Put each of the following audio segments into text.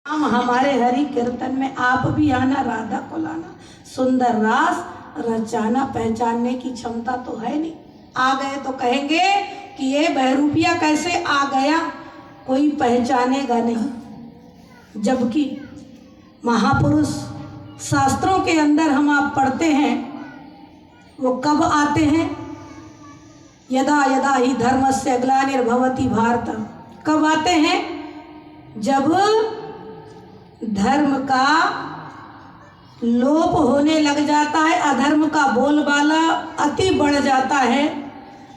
हम हमारे हरि कीर्तन में आप भी आना, राधा को लाना, सुंदर रास रचाना। पहचानने की क्षमता तो है नहीं, आ गए तो कहेंगे कि ये बहरूपिया कैसे आ गया, कोई पहचानेगा नहीं। जबकि महापुरुष शास्त्रों के अंदर हम आप पढ़ते हैं, वो कब आते हैं? यदा यदा ही धर्मस्य ग्लानिर्भवति भारत। कब आते हैं? जब धर्म का लोप होने लग जाता है, अधर्म का बोलबाला अति बढ़ जाता है,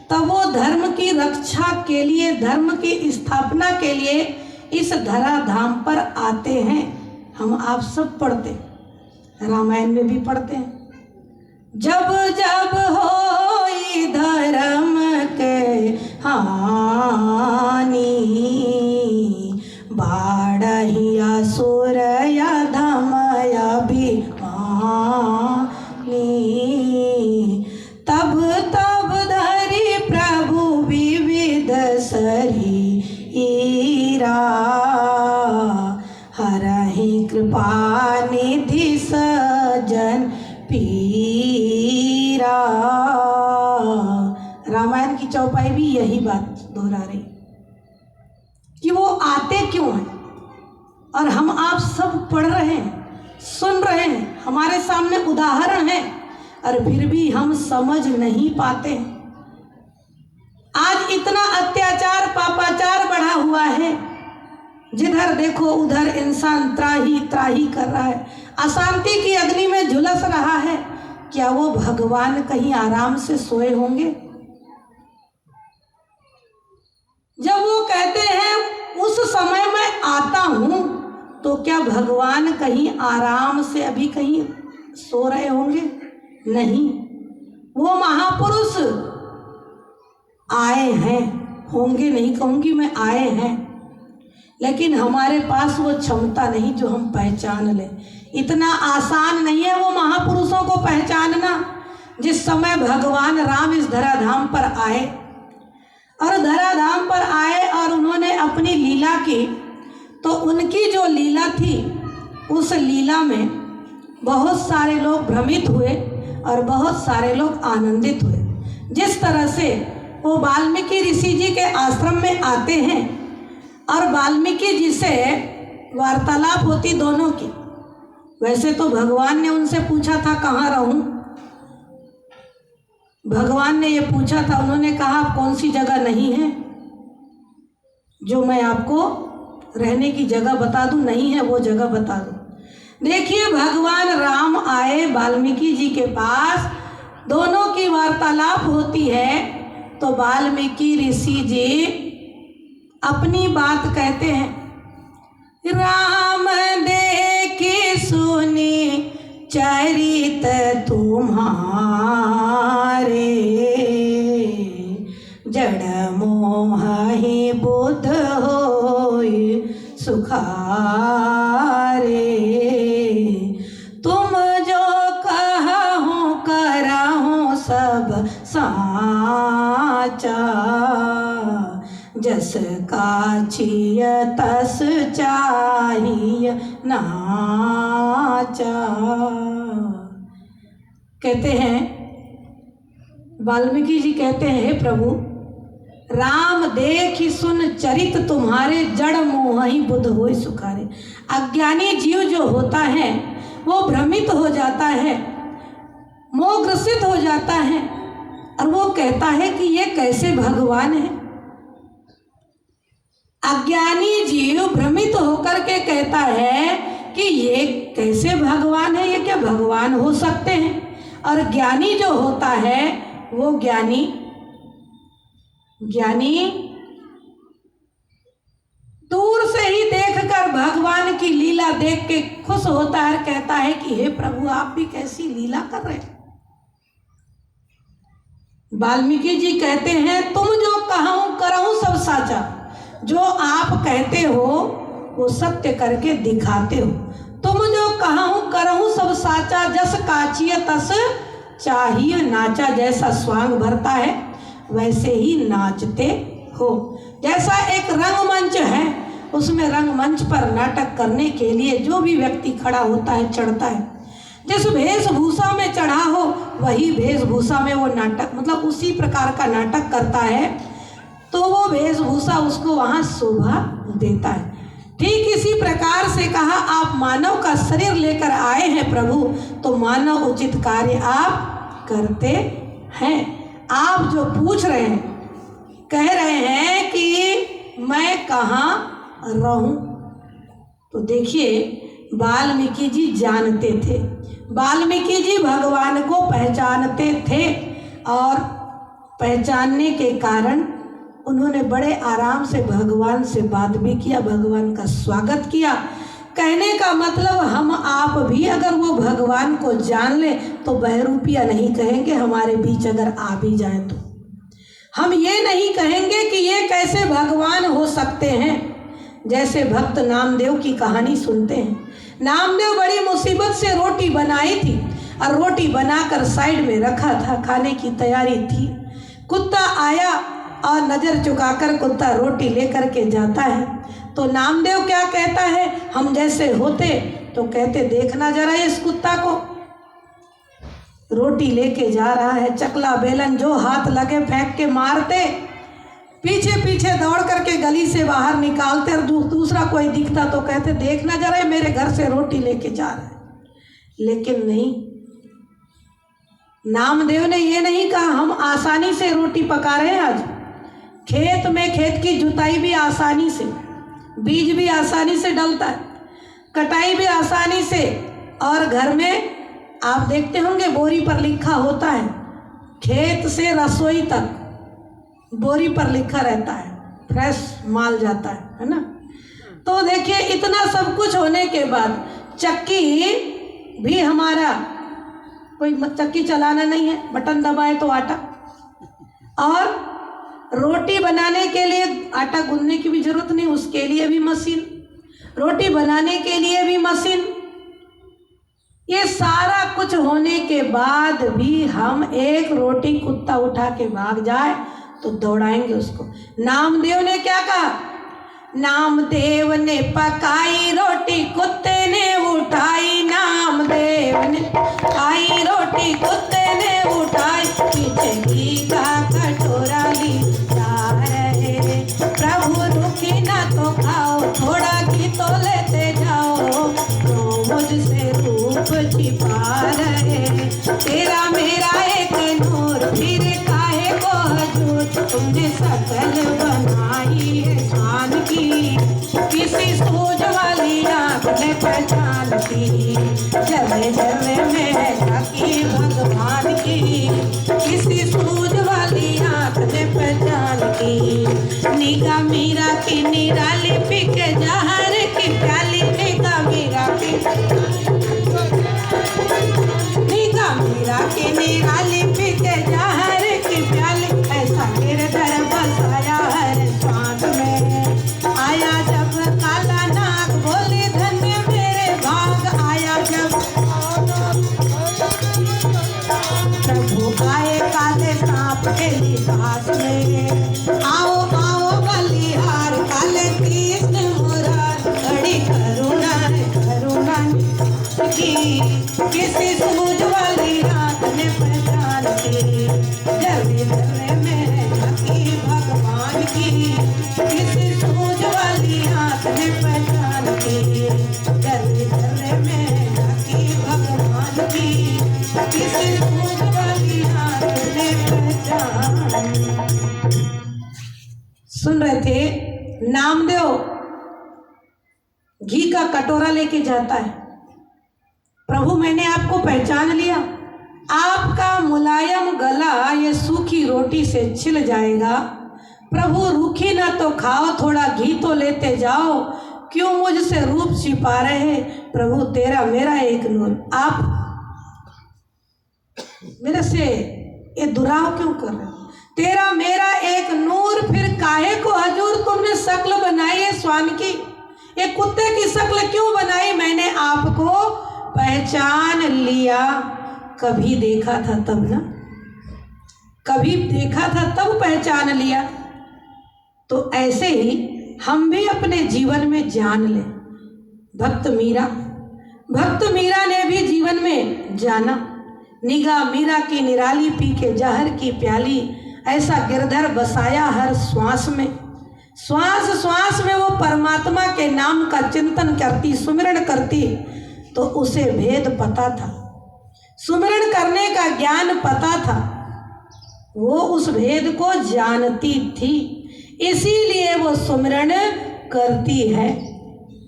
तब वो धर्म की रक्षा के लिए, धर्म की स्थापना के लिए इस धराधाम पर आते हैं। हम आप सब पढ़ते हैं, रामायण में भी पढ़ते हैं। जब जब होई धर्म के हानि, बाढ़ही असुर धमया भिमानी, तब तब धरि प्रभु विविध शरीरा, हरहि कृपा निधि सजन पीरा। रामायण की चौपाई भी यही बात दोहरा रही कि वो आते क्यों हैं, और हम आप सब पढ़ रहे हैं, सुन रहे हैं, हमारे सामने उदाहरण है, और फिर भी हम समझ नहीं पाते हैं। आज इतना अत्याचार पापाचार बढ़ा हुआ है, जिधर देखो उधर इंसान त्राही त्राही कर रहा है, अशांति की अग्नि में झुलस रहा है। क्या वो भगवान कहीं आराम से सोए होंगे? जब वो कहते हैं उस समय मैं आता हूं, तो क्या भगवान कहीं आराम से अभी कहीं सो रहे होंगे? नहीं, वो महापुरुष आए हैं, होंगे नहीं कहूंगी मैं, आए हैं, लेकिन हमारे पास वो क्षमता नहीं जो हम पहचान लें। इतना आसान नहीं है वो महापुरुषों को पहचानना। जिस समय भगवान राम इस धराधाम पर आए, और धराधाम पर आए और उन्होंने अपनी लीला की, तो उनकी जो लीला थी, उस लीला में बहुत सारे लोग भ्रमित हुए और बहुत सारे लोग आनंदित हुए। जिस तरह से वो वाल्मीकि ऋषि जी के आश्रम में आते हैं और वाल्मीकि जी से वार्तालाप होती दोनों की। वैसे तो भगवान ने उनसे पूछा था कहाँ रहूं, भगवान ने ये पूछा था, उन्होंने कहा आप कौन सी जगह नहीं है जो मैं आपको रहने की जगह बता दूं, नहीं है वो जगह बता दूं। देखिए भगवान राम आए वाल्मीकि जी के पास, दोनों की वार्तालाप होती है, तो वाल्मीकि ऋषि जी अपनी बात कहते हैं। राम देखी सुनी चरित तुम्हारे, जड़ मोह ही बुध होई सुखारे, तुम जो कहूँ करहूँ सब साचा, जस काछिय तस चाहिए नाचा। कहते हैं वाल्मीकि जी कहते हैं, हे प्रभु, राम देखि सुन चरित तुम्हारे, जड़ मोह ही बुध होई सुखारे। अज्ञानी जीव जो होता है वो भ्रमित हो जाता है, मोहग्रसित हो जाता है, और वो कहता है कि ये कैसे भगवान है। अज्ञानी जीव भ्रमित होकर के कहता है कि ये कैसे भगवान है, ये क्या भगवान हो सकते हैं। और ज्ञानी जो होता है वो ज्ञानी दूर से ही देखकर भगवान की लीला देख के खुश होता है, कहता है कि हे प्रभु आप भी कैसी लीला कर रहे हैं। वाल्मीकि जी कहते हैं तुम जो कहूँ करहूँ सब साचा, जो आप कहते हो वो सत्य करके दिखाते हो। तुम जो कहूँ करहूँ सब साचा, जस काचिय तस चाहिए नाचा। जैसा स्वांग भरता है वैसे ही नाचते हो। जैसा एक रंगमंच है उसमें रंगमंच पर नाटक करने के लिए जो भी व्यक्ति खड़ा होता है, चढ़ता है, जिस वेशभूषा में चढ़ा हो वही वेशभूषा में वो नाटक, मतलब उसी प्रकार का नाटक करता है, तो वो वेशभूषा उसको वहाँ शोभा देता है। ठीक इसी प्रकार से कहा, आप मानव का शरीर लेकर आए हैं प्रभु, तो मानव उचित कार्य आप करते हैं। आप जो पूछ रहे हैं, कह रहे हैं कि मैं कहाँ रहूं, तो देखिए वाल्मीकि जी जानते थे, वाल्मीकि जी भगवान को पहचानते थे, और पहचानने के कारण उन्होंने बड़े आराम से भगवान से बात भी किया, भगवान का स्वागत किया। कहने का मतलब हम आप भी अगर वो भगवान को जान ले तो बहरूपिया नहीं कहेंगे, हमारे बीच अगर आ भी जाए तो हम ये नहीं कहेंगे कि ये कैसे भगवान हो सकते हैं। जैसे भक्त नामदेव की कहानी सुनते हैं, नामदेव बड़ी मुसीबत से रोटी बनाई थी और रोटी बनाकर साइड में रखा था, खाने की तैयारी थी। कुत्ता आया और नज़र चुकाकर कुत्ता रोटी लेकर के जाता है, तो नामदेव क्या कहता है, हम जैसे होते तो कहते देखना जरा इस कुत्ता को, रोटी लेके जा रहा है, चकला बेलन जो हाथ लगे फेंक के मारते, पीछे पीछे दौड़ करके गली से बाहर निकालते, और दूसरा कोई दिखता तो कहते देखना जरा मेरे घर से रोटी लेके जा रहा है। लेकिन नहीं, नामदेव ने ये नहीं कहा हम आसानी से रोटी पका रहे हैं। आज खेत में खेत की जुताई भी आसानी से, बीज भी आसानी से डलता है, कटाई भी आसानी से, और घर में आप देखते होंगे बोरी पर लिखा होता है, खेत से रसोई तक बोरी पर लिखा रहता है, फ्रेश माल जाता है ना। तो देखिए इतना सब कुछ होने के बाद चक्की भी हमारा, कोई चक्की चलाना नहीं है, बटन दबाए तो आटा, और रोटी बनाने के लिए आटा गूंदने की भी जरूरत नहीं, उसके लिए भी मशीन, रोटी बनाने के लिए भी मशीन। ये सारा कुछ होने के बाद भी हम एक रोटी कुत्ता उठा के भाग जाए तो दौड़ाएंगे उसको। नामदेव ने क्या कहा, नामदेव ने पकाई रोटी कुत्ते ने उठाई, नामदेव ने पकाई रोटी कुत्ते ने उठाई, पीछे घी का कटोरा ली जा रहे, प्रभु रुकी ना तो खाओ, थोड़ा घी तो लेते जाओ, तो मुझसे रूप छिपा रहे, तेरा मेरा एक नूर, फिर काहे को हजूर, तुमने सकल बनाई है शान की, किसी सूझ वाली आँख ने पहचान की, जले जले में झांकी भगवान की, किसी सूझ वाली आँख ने पहचान की, निगाह मीरा की निराली पी के जहर की प्याली, निगाह मीरा की निराली पी के जहर की प्याली, ऐसा गिरधर बसाया हर सांस में, आया जब काला नाग बोली धन्य मेरे भाग, आया जब प्रभु आए काले सांप के लिबास में, आओ आओ बलिहार काले कृष्ण मुरार, बड़ी करुणा की, किसी सूझ वाली आँख ने पहचान की, जल्दी जल्दी में झांकी भगवान की, किसी सूझ वाली आँख ने पहचान की, जल्दी जल्दी में झांकी भगवान की, किसी सूझ वाली आँख ने पहचान। सुन रहे थे, नामदेव घी का कटोरा लेके जाता है, प्रभु मैंने आपको पहचान लिया, आपका मुलायम गला ये सूखी रोटी से छिल जाएगा, प्रभु रूखी ना तो खाओ, थोड़ा घी तो लेते जाओ, क्यों मुझसे रूप छिपा रहे, प्रभु तेरा मेरा एक नूर, आप मेरे से ये दुराव क्यों कर रहे हो, तेरा मेरा एक नूर, फिर काहे को हजूर तुमने शक्ल बनाई है स्वान की, ये कुत्ते की शक्ल क्यों बनाई, मैंने आपको पहचान लिया, कभी देखा था तब ना, कभी देखा था तब पहचान लिया। तो ऐसे ही हम भी अपने जीवन में जान लें। भक्त मीरा ने भी जीवन में जाना, निगाह मीरा की निराली पी के जहर की प्याली, ऐसा गिरधर बसाया हर श्वास में। श्वास श्वास में वो परमात्मा के नाम का चिंतन करती, सुमिरन करती, तो उसे भेद पता था, सुमिरन करने का ज्ञान पता था, वो उस भेद को जानती थी, इसीलिए वो सुमिरन करती है।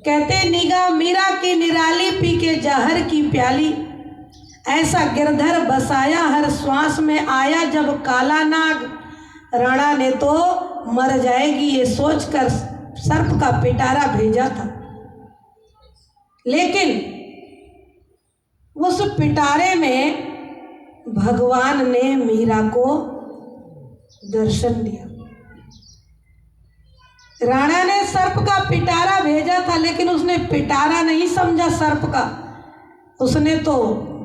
कहते निगाह मीरा की निराली पी के जहर की प्याली, ऐसा गिरधर बसाया हर श्वास में, आया जब काला नाग, राणा ने तो मर जाएगी ये सोचकर सर्प का पिटारा भेजा था, लेकिन उस पिटारे में भगवान ने मीरा को दर्शन दिया। राणा ने सर्प का पिटारा भेजा था, लेकिन उसने पिटारा नहीं समझा सर्प का, उसने तो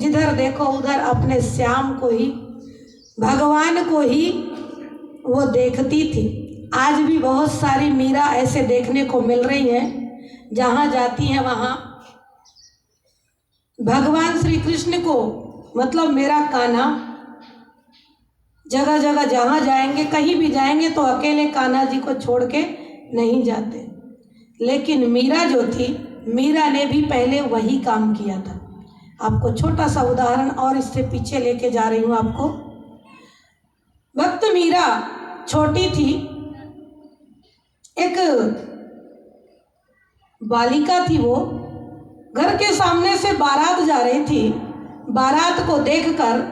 जिधर देखो उधर अपने श्याम को ही, भगवान को ही वो देखती थी। आज भी बहुत सारी मीरा ऐसे देखने को मिल रही हैं, जहाँ जाती हैं वहाँ भगवान श्री कृष्ण को, मतलब मेरा कान्हा, जगह जगह जहाँ जाएंगे, कहीं भी जाएंगे तो अकेले कान्हा जी को छोड़ के नहीं जाते। लेकिन मीरा जो थी, मीरा ने भी पहले वही काम किया था। आपको छोटा सा उदाहरण और इससे पीछे लेके जा रही हूँ आपको। वक्त मीरा छोटी थी, एक बालिका थी, वो घर के सामने से बारात जा रही थी। बारात को देखकर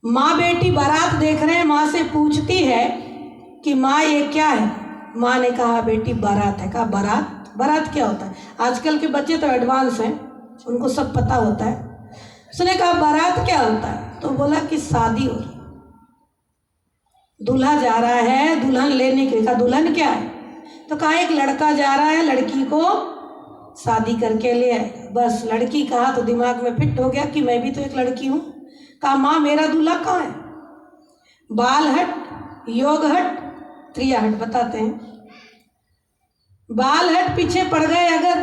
माँ बेटी बारात देख रहे हैं, माँ से पूछती है कि माँ ये क्या है। माँ ने कहा बेटी बारात है। कहा बारात, बारात क्या होता है? आजकल के बच्चे तो एडवांस हैं, उनको सब पता होता है। उसने कहा बारात क्या होता है? तो बोला कि शादी हो रही, दूल्हा जा रहा है दुल्हन लेने के लिए। कहा दुल्हन क्या है? तो कहा एक लड़का जा रहा है लड़की को शादी करके ले आए। बस लड़की कहा तो दिमाग में फिट हो गया कि मैं भी तो एक लड़की हूँ। कहा माँ मेरा दूल्हा कहाँ है? बाल हट, योग हट, क्रिया हट बताते हैं। बाल हट पीछे पड़ गए अगर,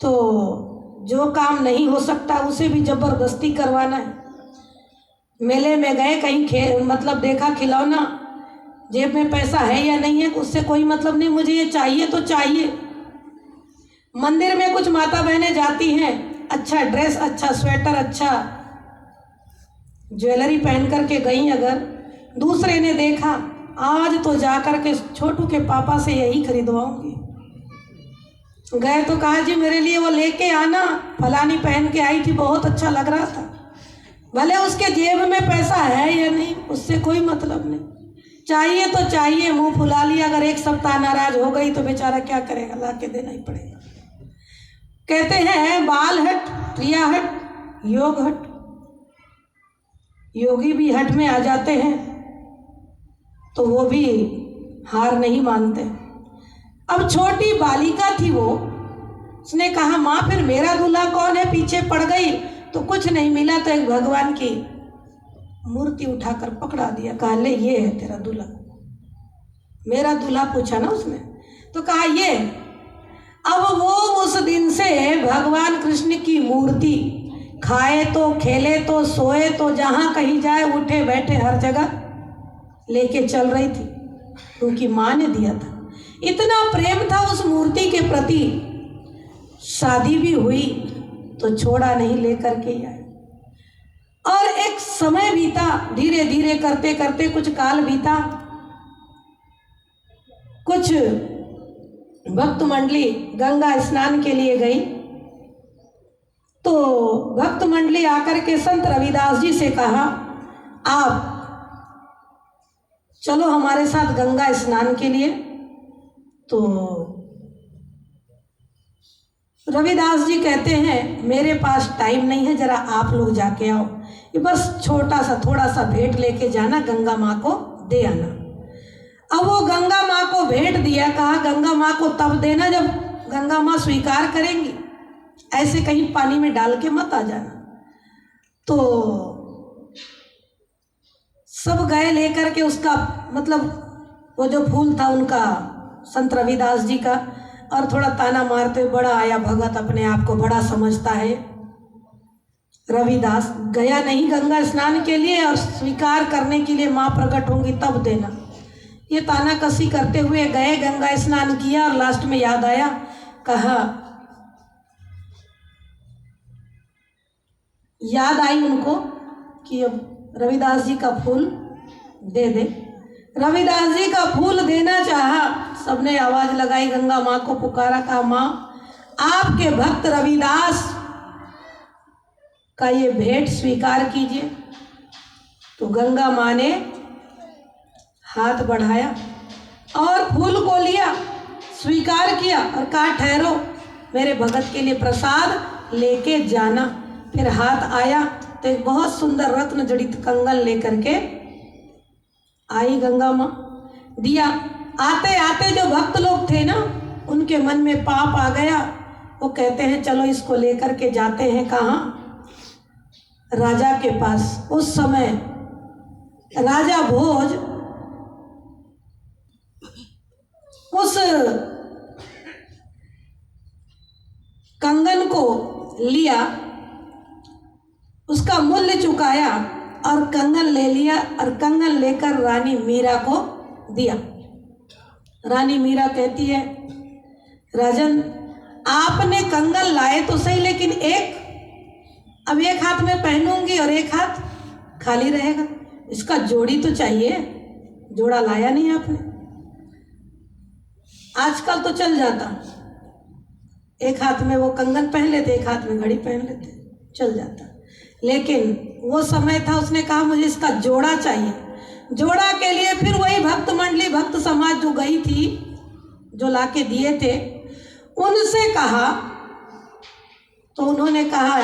तो जो काम नहीं हो सकता उसे भी जबरदस्ती करवाना है। मेले में गए, कहीं मतलब देखा खिलौना, जेब में पैसा है या नहीं है उससे कोई मतलब नहीं, मुझे ये चाहिए तो चाहिए। मंदिर में कुछ माता बहनें जाती हैं, अच्छा ड्रेस, अच्छा स्वेटर, अच्छा ज्वेलरी पहन करके गई, अगर दूसरे ने देखा आज तो जाकर के छोटू के पापा से यही खरीदवाऊंगी। गए तो कहा जी मेरे लिए वो लेके आना, फलानी पहन के आई थी, बहुत अच्छा लग रहा था। भले उसके जेब में पैसा है या नहीं, उससे कोई मतलब नहीं, चाहिए तो चाहिए। मुंह फुला लिया, अगर एक सप्ताह नाराज हो गई तो बेचारा क्या करेगा, ला के देना ही पड़ेगा। कहते हैं बाल हट, क्रिया हट, योग हट। योगी भी हट में आ जाते हैं तो वो भी हार नहीं मानते। अब छोटी बालिका थी वो, उसने कहा माँ फिर मेरा दूल्हा कौन है? पीछे पड़ गई तो कुछ नहीं मिला, तो एक भगवान की मूर्ति उठाकर पकड़ा दिया। कहा ले ये है तेरा दूल्हा। मेरा दूल्हा पूछा ना उसने, तो कहा ये। अब वो उस दिन से भगवान कृष्ण की मूर्ति, खाए तो खेले तो सोए तो जहाँ कहीं जाए उठे बैठे हर जगह लेके चल रही थी, क्योंकि माँ ने दिया था। इतना प्रेम था उस मूर्ति के प्रति। शादी भी हुई तो छोड़ा नहीं, लेकर के आई। और एक समय बीता, धीरे धीरे करते करते कुछ काल बीता। कुछ भक्त मंडली गंगा स्नान के लिए गई, तो भक्त मंडली आकर के संत रविदास जी से कहा आप चलो हमारे साथ गंगा स्नान के लिए। तो रविदास जी कहते हैं मेरे पास टाइम नहीं है, जरा आप लोग जाके आओ, ये बस छोटा सा थोड़ा सा भेंट लेके जाना, गंगा माँ को दे आना। अब वो गंगा माँ को भेंट दिया। कहा गंगा माँ को तब देना जब गंगा माँ स्वीकार करेंगी, ऐसे कहीं पानी में डाल के मत आ जाना। तो सब गए लेकर के उसका, मतलब वो जो फूल था उनका, संत रविदास जी का, और थोड़ा ताना मारते हुए, बड़ा आया भगत, अपने आप को बड़ा समझता है। रविदास गया नहीं गंगा स्नान के लिए, और स्वीकार करने के लिए माँ प्रकट होंगी तब देना। ये ताना कसी करते हुए गए, गंगा स्नान किया, और लास्ट में याद आया, कहा, याद आई उनको कि अब रविदास जी का फूल दे दे। रविदास जी का फूल देना चाहा, सबने आवाज लगाई, गंगा माँ को पुकारा, कहा, माँ आपके भक्त रविदास का ये भेंट स्वीकार कीजिए। तो गंगा माँ ने हाथ बढ़ाया और फूल को लिया, स्वीकार किया, और कहा, ठहरो, मेरे भगत के लिए प्रसाद लेके जाना। फिर हाथ आया तो एक बहुत सुंदर रत्न जड़ित कंगन लेकर के आई गंगा माँ, दिया। आते आते जो भक्त लोग थे ना, उनके मन में पाप आ गया। वो कहते हैं चलो इसको लेकर के जाते हैं, कहाँ, राजा के पास। उस समय राजा भोज उस कंगन को लिया, उसका मूल्य चुकाया और कंगन ले लिया, और कंगन लेकर रानी मीरा को दिया। रानी मीरा कहती है, राजन आपने कंगन लाए तो सही, लेकिन अब एक हाथ में पहनूंगी और एक हाथ खाली रहेगा, इसका जोड़ी तो चाहिए, जोड़ा लाया नहीं आपने। आजकल तो चल जाता, एक हाथ में वो कंगन पहन लेते, एक हाथ में घड़ी पहन लेते, चल जाता, लेकिन वो समय था, उसने कहा मुझे इसका जोड़ा चाहिए। जोड़ा के लिए फिर वही भक्त मंडली, भक्त समाज जो गई थी, जो लाके दिए थे, उनसे कहा, तो उन्होंने कहा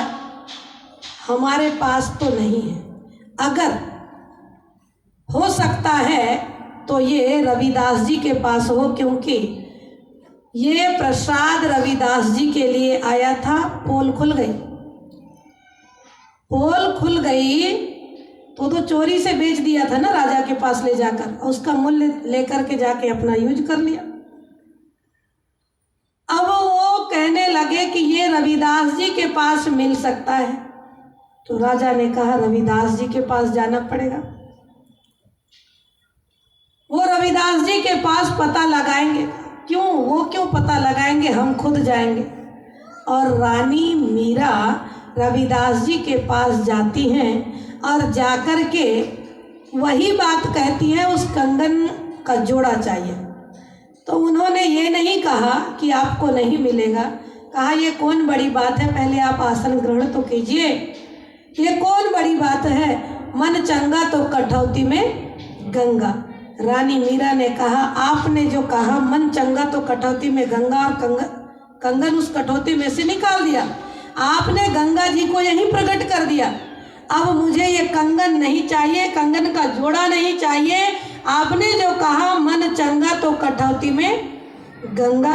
हमारे पास तो नहीं है, अगर हो सकता है तो ये रविदास जी के पास हो, क्योंकि ये प्रसाद रविदास जी के लिए आया था। पोल खुल गई, पोल खुल गई तो चोरी से बेच दिया था ना राजा के पास ले जाकर, और उसका मूल्य लेकर के जाके अपना यूज कर लिया। अब वो कहने लगे कि ये रविदास जी के पास मिल सकता है, तो राजा ने कहा रविदास जी के पास जाना पड़ेगा। वो रविदास जी के पास पता लगाएंगे। क्यों? वो क्यों पता लगाएंगे, हम खुद जाएंगे। और रानी मीरा रविदास जी के पास जाती हैं और जाकर के वही बात कहती हैं, उस कंगन का जोड़ा चाहिए। तो उन्होंने ये नहीं कहा कि आपको नहीं मिलेगा, कहा ये कौन बड़ी बात है, पहले आप आसन ग्रहण तो कीजिए, ये कौन बड़ी बात है, मन चंगा तो कठौती में गंगा। रानी मीरा ने कहा आपने जो कहा मन चंगा तो कठौती में गंगा, और कंगन उस कठौती में से निकाल दिया, आपने गंगा जी को यहीं प्रकट कर दिया। अब मुझे ये कंगन नहीं चाहिए, कंगन का जोड़ा नहीं चाहिए, आपने जो कहा मन चंगा तो कठौती में गंगा,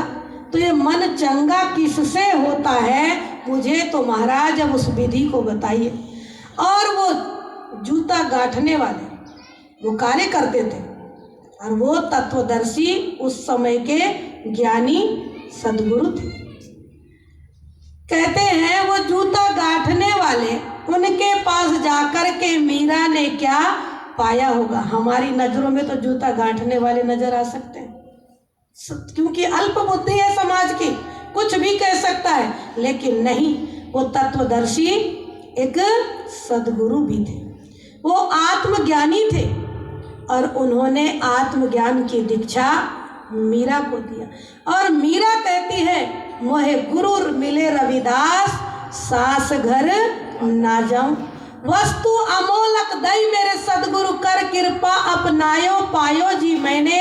तो ये मन चंगा किससे होता है, मुझे तो महाराज अब उस विधि को बताइए। और वो जूता गांठने वाले वो कार्य करते थे, और वो तत्वदर्शी उस समय के ज्ञानी सदगुरु थे। कहते हैं वो जूता गांठने वाले, उनके पास जाकर के मीरा ने क्या पाया होगा। हमारी नजरों में तो जूता गांठने वाले नजर आ सकते हैं, क्योंकि अल्प बुद्धि है समाज की, कुछ भी कह सकता है, लेकिन नहीं, वो तत्वदर्शी एक सदगुरु भी थे, वो आत्मज्ञानी थे, और उन्होंने आत्मज्ञान की दीक्षा मीरा को दिया। और मीरा कहती है मोहे गुरु मिले रविदास, सास घर ना जाऊं, वस्तु अमोलक दई मेरे सदगुरु कर कृपा अपनायो, पायो जी मैंने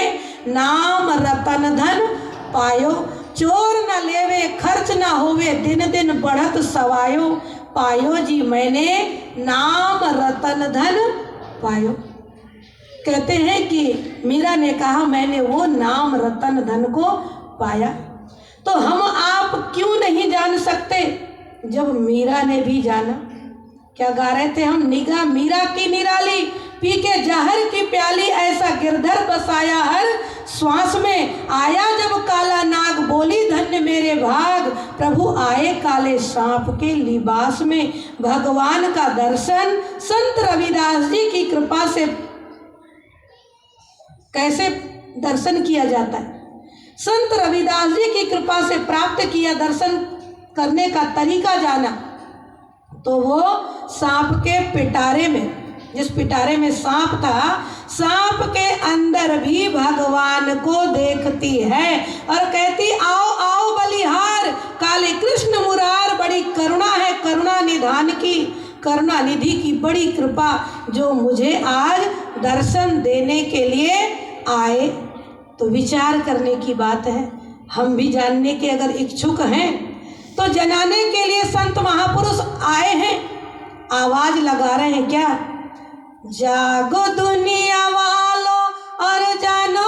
नाम रतन धन पायो, चोर न लेवे खर्च न होवे, दिन दिन बढ़त सवायो, पायो जी मैंने नाम रतन धन पायो। कहते हैं कि मीरा ने कहा मैंने वो नाम रतन धन को पाया। तो हम आप क्यों नहीं जान सकते, जब मीरा ने भी जाना। क्या गा रहे थे हम, निगाह मीरा की निराली, पी के जहर की प्याली ऐसा गिरधर बसाया हर श्वास में। आया जब काला नाग बोली धन्य मेरे भाग, प्रभु आए काले सांप के लिबास में। भगवान का दर्शन संत रविदास जी की कृपा से कैसे दर्शन किया जाता है? संत रविदास जी की कृपा से प्राप्त किया। दर्शन करने का तरीका जाना तो वो सांप के पिटारे में, जिस पिटारे में सांप था, सांप के अंदर भी भगवान को देखती है और कहती आओ आओ बलिहार, काले कृष्ण मुरार, बड़ी करुणा है करुणा निधान की, करुणा निधि की बड़ी कृपा जो मुझे आज दर्शन देने के लिए आए। तो विचार करने की बात है। हम भी जानने के अगर इच्छुक हैं तो जनाने के लिए संत महापुरुष आए हैं, आवाज लगा रहे हैं क्या? जागो दुनिया वालों और जानो